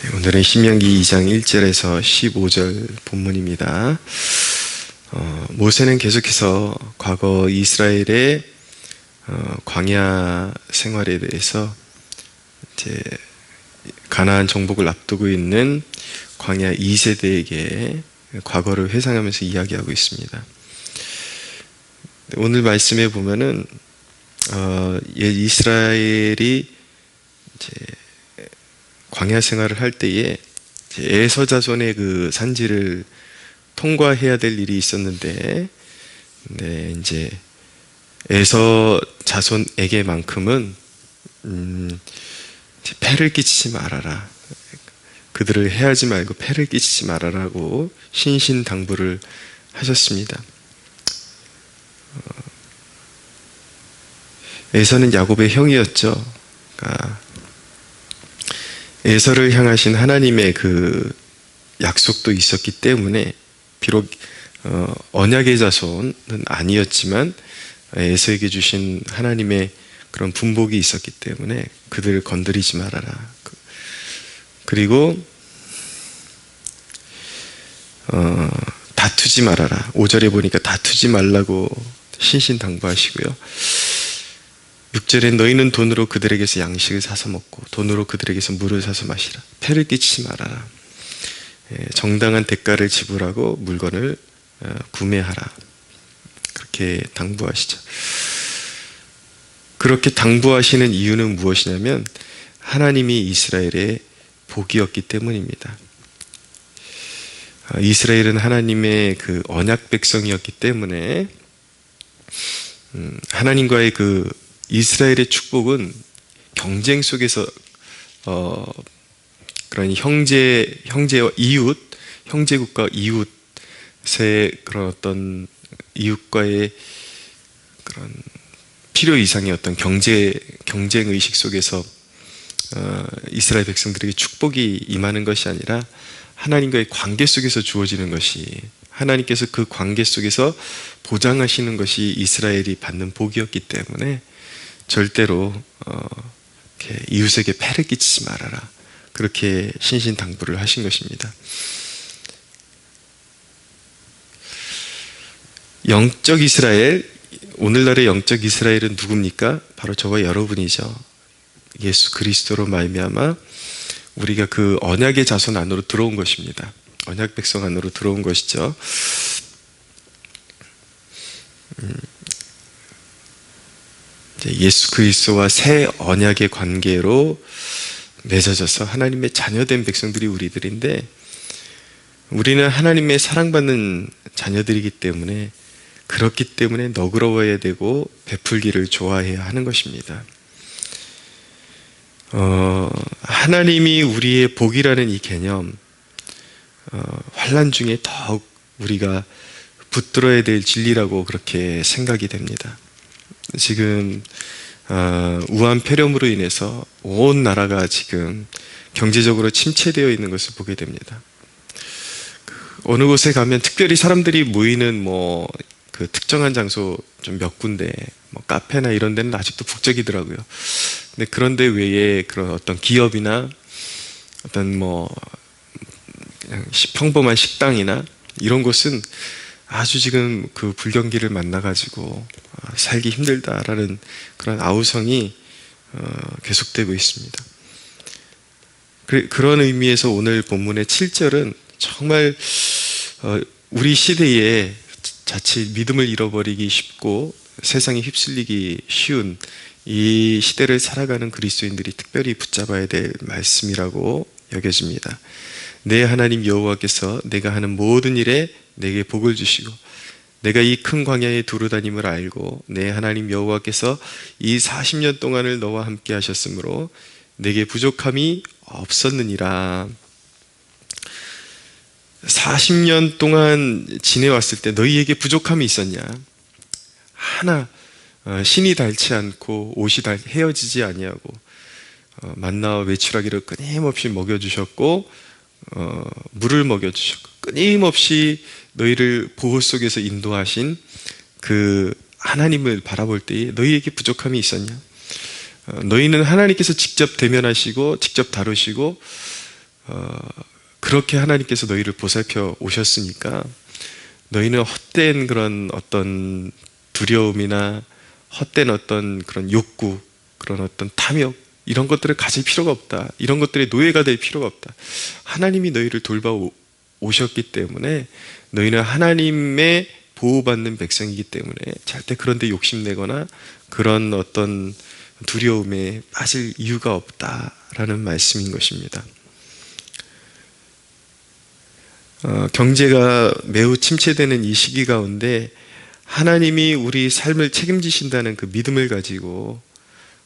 오늘은 신명기 2장 1절에서 15절 본문입니다. 모세는 계속해서 과거 이스라엘의 광야 생활에 대해서 이제 가나안 정복을 앞두고 있는 광야 2세대에게 과거를 회상하면서 이야기하고 있습니다. 오늘 말씀에 보면은 이스라엘이 이제 광야 생활을 할 때에 에서 자손의 그 산지를 통과해야 될 일이 있었는데, 이제 에서 자손에게만큼은 폐를 끼치지 말아라. 그들을 해하지 말고 폐를 끼치지 말아라고 신신당부를 하셨습니다. 에서는 야곱의 형이었죠. 그러니까 에서를 향하신 하나님의 그 약속도 있었기 때문에 비록 언약의 자손은 아니었지만 에서에게 주신 하나님의 그런 분복이 있었기 때문에 그들을 건드리지 말아라. 그리고 다투지 말아라. 5절에 보니까 다투지 말라고 신신당부하시고요. 6절에 너희는 돈으로 그들에게서 양식을 사서 먹고 돈으로 그들에게서 물을 사서 마시라. 폐를 끼치지 말아라. 정당한 대가를 지불하고 물건을 구매하라. 그렇게 당부하시죠. 그렇게 당부하시는 이유는 무엇이냐면 하나님이 이스라엘의 복이었기 때문입니다. 이스라엘은 하나님의 그 언약 백성이었기 때문에 하나님과의 그 이스라엘의 축복은 경쟁 속에서 그런 형제와 이웃, 형제국가 이웃의 그런 어떤 이웃과의 그런 필요 이상의 어떤 경쟁 의식 속에서 이스라엘 백성들에게 축복이 임하는 것이 아니라 하나님과의 관계 속에서 주어지는 것이, 하나님께서 그 관계 속에서 보장하시는 것이 이스라엘이 받는 복이었기 때문에 절대로 이웃에게 폐를 끼치지 말아라. 그렇게 신신당부를 하신 것입니다. 영적 이스라엘, 오늘날의 영적 이스라엘은 누굽니까? 바로 저와 여러분이죠. 예수 그리스도로 말미암아 우리가 그 언약의 자손 안으로 들어온 것입니다. 언약 백성 안으로 들어온 것이죠. 예수 그리스도와 새 언약의 관계로 맺어져서 하나님의 자녀된 백성들이 우리들인데, 우리는 하나님의 사랑받는 자녀들이기 때문에, 그렇기 때문에 너그러워야 되고 베풀기를 좋아해야 하는 것입니다. 하나님이 우리의 복이라는 이 개념, 환난 중에 더욱 우리가 붙들어야 될 진리라고 그렇게 생각이 됩니다. 지금 우한 폐렴으로 인해서 온 나라가 지금 경제적으로 침체되어 있는 것을 보게 됩니다. 어느 곳에 가면 특별히 사람들이 모이는 그 특정한 장소 좀 몇 군데, 카페나 이런 데는 아직도 북적이더라고요. 근데 그런데 외에 그런 어떤 기업이나 어떤 그냥 평범한 식당이나 이런 곳은 아주 지금 그 불경기를 만나가지고 살기 힘들다라는 그런 아우성이 계속되고 있습니다. 그런 의미에서 오늘 본문의 7절은 정말 우리 시대에 자칫 믿음을 잃어버리기 쉽고 세상에 휩쓸리기 쉬운 이 시대를 살아가는 그리스도인들이 특별히 붙잡아야 될 말씀이라고 여겨집니다. 내 하나님 여호와께서 내가 하는 모든 일에 내게 복을 주시고 내가 이 큰 광야에 두루 다님을 알고 내 하나님 여호와께서 이 40년 동안을 너와 함께 하셨으므로 내게 부족함이 없었느니라. 40년 동안 지내왔을 때 너희에게 부족함이 있었냐? 하나 신이 닳지 않고 옷이 헤어지지 아니하고 만나와 외출하기를 끊임없이 먹여주셨고 물을 먹여주셨고 끊임없이 너희를 보호 속에서 인도하신 그 하나님을 바라볼 때에 너희에게 부족함이 있었냐? 너희는 하나님께서 직접 대면하시고 직접 다루시고 그렇게 하나님께서 너희를 보살펴 오셨으니까 너희는 헛된 그런 어떤 두려움이나 헛된 어떤 그런 욕구, 그런 어떤 탐욕, 이런 것들을 가질 필요가 없다. 이런 것들의 노예가 될 필요가 없다. 하나님이 너희를 돌봐 오셨기 때문에 너희는 하나님의 보호받는 백성이기 때문에 절대 그런 데 욕심내거나 그런 어떤 두려움에 빠질 이유가 없다라는 말씀인 것입니다. 경제가 매우 침체되는 이 시기 가운데 하나님이 우리 삶을 책임지신다는 그 믿음을 가지고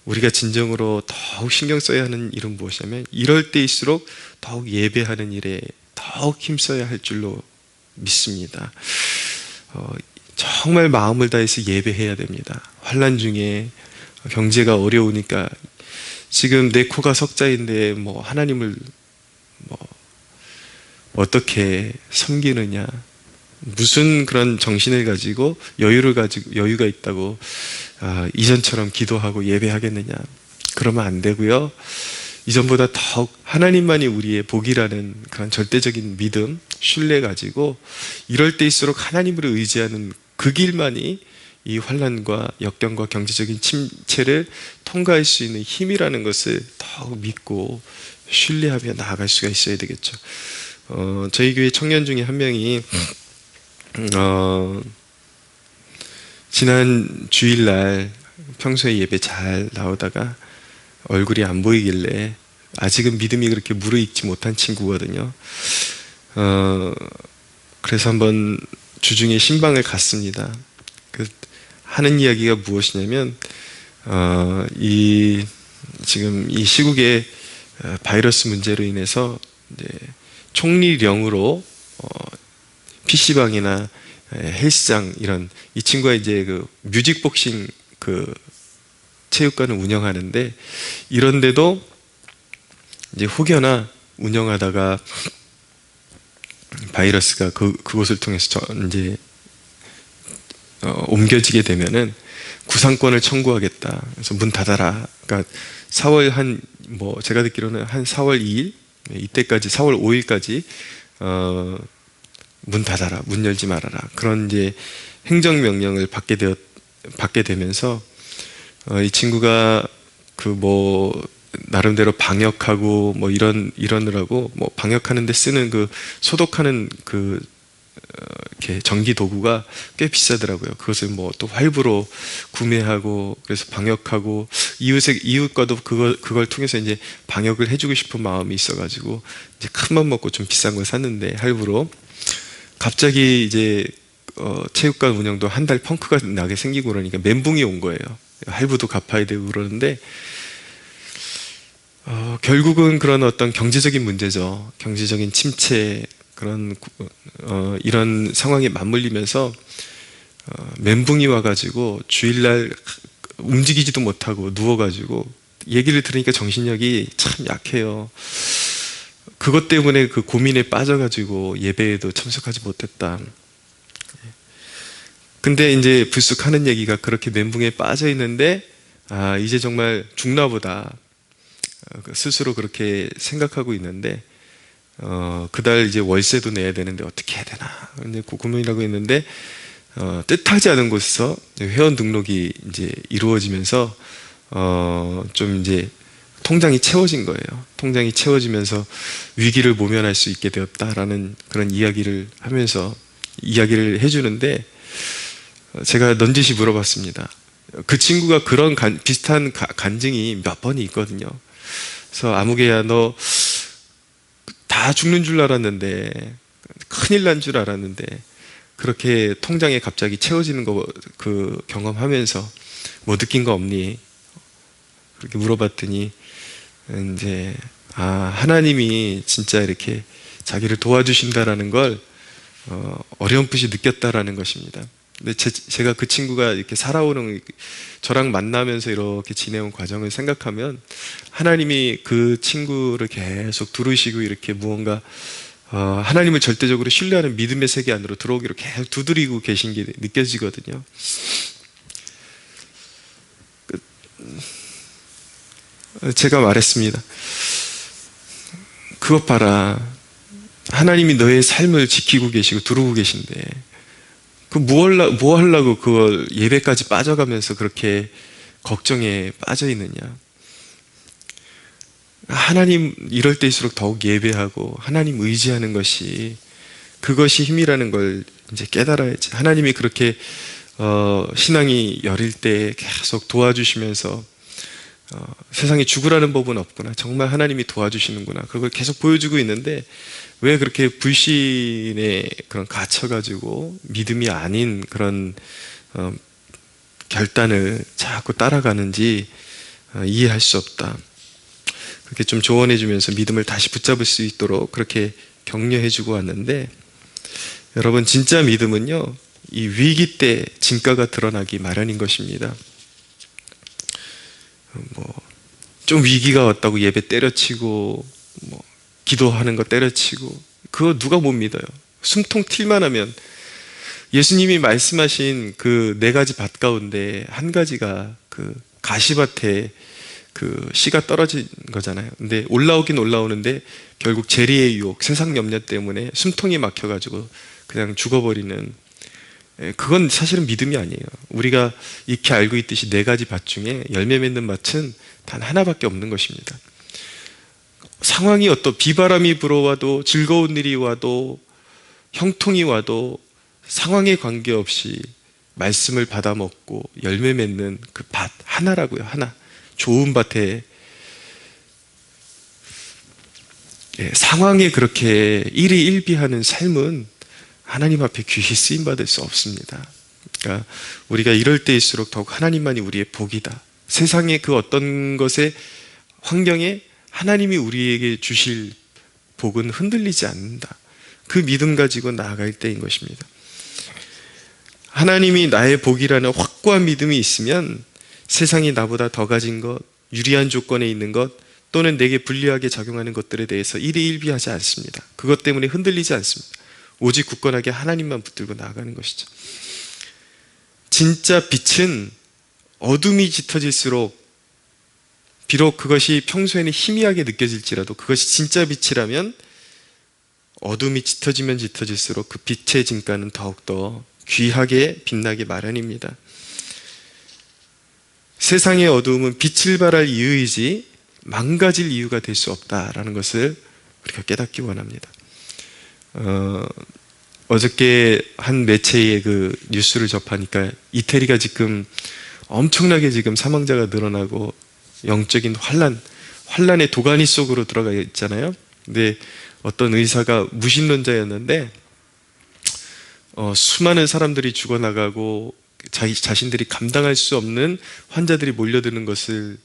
우리가 진정으로 더욱 신경 써야 하는 일은 무엇이냐면 이럴 때일수록 더욱 예배하는 일에 더욱 힘써야 할 줄로 믿습니다. 정말 마음을 다해서 예배해야 됩니다. 환난 중에 경제가 어려우니까 지금 내 코가 석자인데 뭐 하나님을 뭐 어떻게 섬기느냐, 무슨 그런 정신을 가지고 여유가 있다고 이전처럼 기도하고 예배하겠느냐, 그러면 안 되고요. 이전보다 더욱 하나님만이 우리의 복이라는 그런 절대적인 믿음, 신뢰 가지고 이럴 때일수록 하나님을 의지하는 그 길만이 이 환난과 역경과 경제적인 침체를 통과할 수 있는 힘이라는 것을 더욱 믿고 신뢰하며 나아갈 수가 있어야 되겠죠. 저희 교회 청년 중에 한 명이 지난 주일날 평소에 예배 잘 나오다가 얼굴이 안 보이길래 아직은 믿음이 그렇게 무르익지 못한 친구거든요. 그래서 한번 주중에 신방을 갔습니다. 하는 이야기가 무엇이냐면 지금 이 시국의 바이러스 문제로 인해서 이제 총리령으로 PC방이나 헬스장 이 친구가 이제 그 뮤직복싱 그 체육관을 운영하는데 이런데도 이제 혹여나 운영하다가 바이러스가 그곳을 통해서 이제 옮겨지게 되면은 구상권을 청구하겠다. 그래서 문 닫아라. 그러니까 4월 제가 듣기로는 한 4월 2일 이때까지 4월 5일까지 문 닫아라, 문 열지 말아라. 그런 이제 행정명령을 받게 되면서 이 친구가 나름대로 방역하고 이러느라고 방역하는데 쓰는 소독하는 이렇게 전기 도구가 꽤 비싸더라고요. 그것을 또 할부로 구매하고 그래서 방역하고 이웃과도 그걸 통해서 이제 방역을 해주고 싶은 마음이 있어가지고 이제 큰 맘 먹고 좀 비싼 걸 샀는데 할부로 갑자기 이제 체육관 운영도 한 달 펑크가 나게 생기고 그러니까 멘붕이 온 거예요. 할부도 갚아야 되고 그러는데 결국은 그런 어떤 경제적인 문제죠. 경제적인 침체 이런 상황에 맞물리면서 멘붕이 와가지고 주일날 움직이지도 못하고 누워가지고 얘기를 들으니까 정신력이 참 약해요. 그것 때문에 그 고민에 빠져가지고 예배에도 참석하지 못했다. 근데 이제 불쑥 하는 얘기가 그렇게 멘붕에 빠져 있는데 이제 정말 죽나 보다 스스로 그렇게 생각하고 있는데 그달 이제 월세도 내야 되는데 어떻게 해야 되나 근데 고민이라고 했는데 뜻하지 않은 곳에서 회원 등록이 이제 이루어지면서 좀 이제 통장이 채워진 거예요. 통장이 채워지면서 위기를 모면할 수 있게 되었다라는 그런 이야기를 하면서 이야기를 해주는데 제가 넌지시 물어봤습니다. 그 친구가 그런 비슷한 간증이 몇 번이 있거든요. 그래서 아무개야 너 다 죽는 줄 알았는데 큰일 난 줄 알았는데 그렇게 통장에 갑자기 채워지는 거 경험하면서 뭐 느낀 거 없니? 그렇게 물어봤더니 이제 하나님이 진짜 이렇게 자기를 도와주신다라는 걸 어렴풋이 느꼈다라는 것입니다. 근데 제가 그 친구가 이렇게 살아오는 저랑 만나면서 이렇게 지내온 과정을 생각하면 하나님이 그 친구를 계속 두르시고 이렇게 무언가 하나님을 절대적으로 신뢰하는 믿음의 세계 안으로 들어오기로 계속 두드리고 계신 게 느껴지거든요. 제가 말했습니다. 그것 봐라. 하나님이 너의 삶을 지키고 계시고 두르고 계신데 뭐 하려고 그걸 예배까지 빠져가면서 그렇게 걱정에 빠져 있느냐. 하나님 이럴 때일수록 더욱 예배하고 하나님 의지하는 것이 그것이 힘이라는 걸 이제 깨달아야지. 하나님이 그렇게 신앙이 여릴 때 계속 도와주시면서 세상에 죽으라는 법은 없구나. 정말 하나님이 도와주시는구나. 그걸 계속 보여주고 있는데 왜 그렇게 불신에 그런 갇혀가지고 믿음이 아닌 그런 결단을 자꾸 따라가는지 이해할 수 없다. 그렇게 좀 조언해주면서 믿음을 다시 붙잡을 수 있도록 그렇게 격려해주고 왔는데, 여러분 진짜 믿음은요, 이 위기 때 진가가 드러나기 마련인 것입니다. 좀 위기가 왔다고 예배 때려치고 기도하는 거 때려치고 그거 누가 못 믿어요. 숨통 튈만 하면 예수님이 말씀하신 그 4가지 밭 가운데 한 가지가 그 가시밭에 그 씨가 떨어진 거잖아요. 근데 올라오긴 올라오는데 결국 재리의 유혹, 세상 염려 때문에 숨통이 막혀가지고 그냥 죽어버리는, 그건 사실은 믿음이 아니에요. 우리가 익히 알고 있듯이 4가지 밭 중에 열매 맺는 밭은 단 하나밖에 없는 것입니다. 상황이 비바람이 불어와도 즐거운 일이 와도 형통이 와도 상황에 관계없이 말씀을 받아 먹고 열매 맺는 그 밭 하나라고요. 하나. 좋은 밭에 상황에 그렇게 일희일비하는 삶은 하나님 앞에 귀히 쓰임받을 수 없습니다. 그러니까 우리가 이럴 때일수록 더욱 하나님만이 우리의 복이다. 세상의 그 어떤 것의 환경에 하나님이 우리에게 주실 복은 흔들리지 않는다. 그 믿음 가지고 나아갈 때인 것입니다. 하나님이 나의 복이라는 확고한 믿음이 있으면 세상이 나보다 더 가진 것, 유리한 조건에 있는 것, 또는 내게 불리하게 작용하는 것들에 대해서 일희일비하지 않습니다. 그것 때문에 흔들리지 않습니다. 오직 굳건하게 하나님만 붙들고 나아가는 것이죠. 진짜 빛은 어둠이 짙어질수록, 비록 그것이 평소에는 희미하게 느껴질지라도 그것이 진짜 빛이라면 어둠이 짙어지면 짙어질수록 그 빛의 진가는 더욱더 귀하게 빛나기 마련입니다. 세상의 어두움은 빛을 발할 이유이지 망가질 이유가 될 수 없다라는 것을 우리가 깨닫기 원합니다. 어저께 한 매체의 그 뉴스를 접하니까 이태리가 지금 엄청나게 지금 사망자가 늘어나고 영적인 환란의 도가니 속으로 들어가 있잖아요. 근데 어떤 의사가 무신론자였는데 수많은 사람들이 죽어나가고 자신들이 감당할 수 없는 환자들이 몰려드는 것을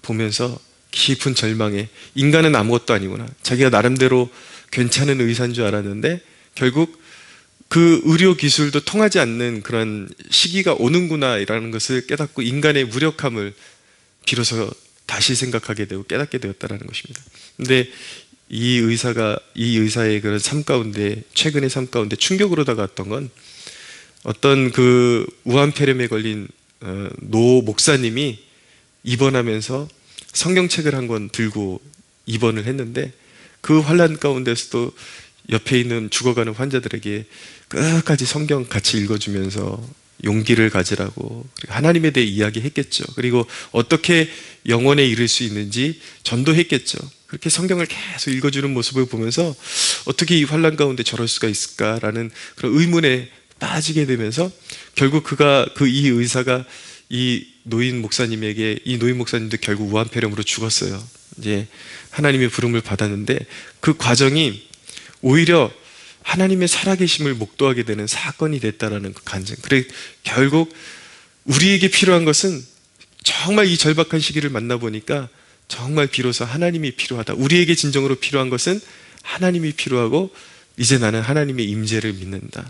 보면서 깊은 절망에, 인간은 아무것도 아니구나, 자기가 나름대로 괜찮은 의사인 줄 알았는데 결국 그 의료 기술도 통하지 않는 그런 시기가 오는구나 이라는 것을 깨닫고 인간의 무력함을 비로소 다시 생각하게 되고 깨닫게 되었다는 것입니다. 근데 이 의사의 그런 삶 가운데, 최근의 삶 가운데 충격으로 다가왔던 건 어떤 그 우한폐렴에 걸린 노 목사님이 입원하면서 성경책을 한 권 들고 입원을 했는데, 그 환란 가운데서도 옆에 있는 죽어가는 환자들에게 끝까지 성경 같이 읽어주면서 용기를 가지라고, 그리고 하나님에 대해 이야기했겠죠. 그리고 어떻게 영원에 이를 수 있는지 전도했겠죠. 그렇게 성경을 계속 읽어주는 모습을 보면서 어떻게 이 환란 가운데 저럴 수가 있을까라는 그런 의문에 빠지게 되면서 결국 이 의사가 이 노인 목사님도 결국 우한폐렴으로 죽었어요. 이제 하나님의 부름을 받았는데 그 과정이 오히려 하나님의 살아계심을 목도하게 되는 사건이 됐다라는 그 간증. 그래 결국 우리에게 필요한 것은, 정말 이 절박한 시기를 만나보니까 정말 비로소 하나님이 필요하다. 우리에게 진정으로 필요한 것은 하나님이 필요하고, 이제 나는 하나님의 임재를 믿는다.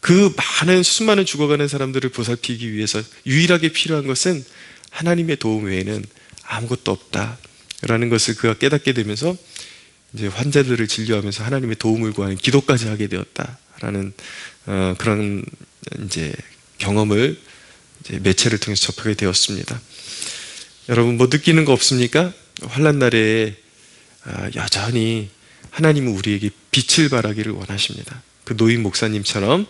그 수많은 죽어가는 사람들을 보살피기 위해서 유일하게 필요한 것은 하나님의 도움 외에는 아무것도 없다라는 것을 그가 깨닫게 되면서 이제 환자들을 진료하면서 하나님의 도움을 구하는 기도까지 하게 되었다라는 그런 이제 경험을 이제 매체를 통해서 접하게 되었습니다. 여러분 느끼는 거 없습니까? 환란 날에 여전히 하나님은 우리에게 빛을 발하기를 원하십니다. 그 노인 목사님처럼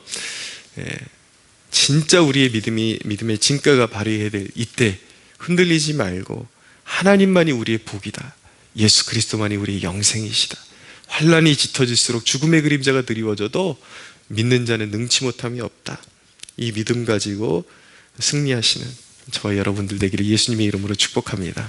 진짜 우리의 믿음의 진가가 발휘해야 될 이때 흔들리지 말고 하나님만이 우리의 복이다. 예수 그리스도만이 우리의 영생이시다. 환란이 짙어질수록 죽음의 그림자가 드리워져도 믿는 자는 능치 못함이 없다. 이 믿음 가지고 승리하시는 저와 여러분들 되기를 예수님의 이름으로 축복합니다.